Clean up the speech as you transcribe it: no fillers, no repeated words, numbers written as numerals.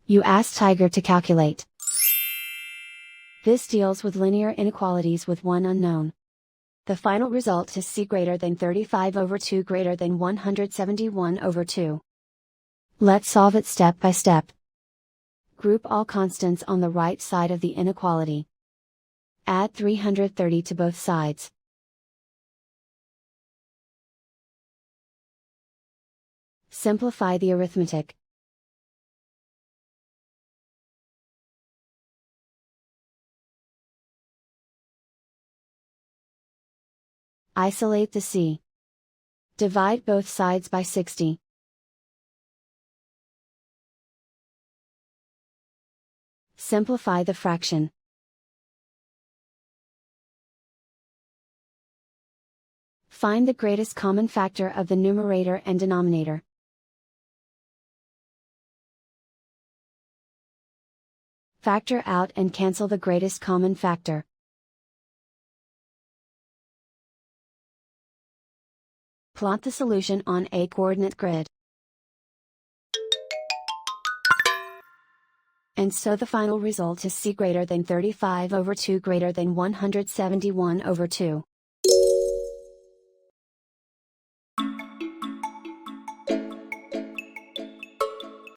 You ask Tiger to calculate. This deals with linear inequalities with one unknown. The final result is c greater than 35 over 2 greater than 171 over 2. Let's solve it step by step. Group all constants on the right side of the inequality. Add 330 to both sides. Simplify the arithmetic. Isolate the c. Divide both sides by 60. Simplify the fraction. Find the greatest common factor of the numerator and denominator. Factor out and cancel the greatest common factor. Plot the solution on a coordinate grid. And so the final result is c greater than 35 over 2 greater than 171 over 2.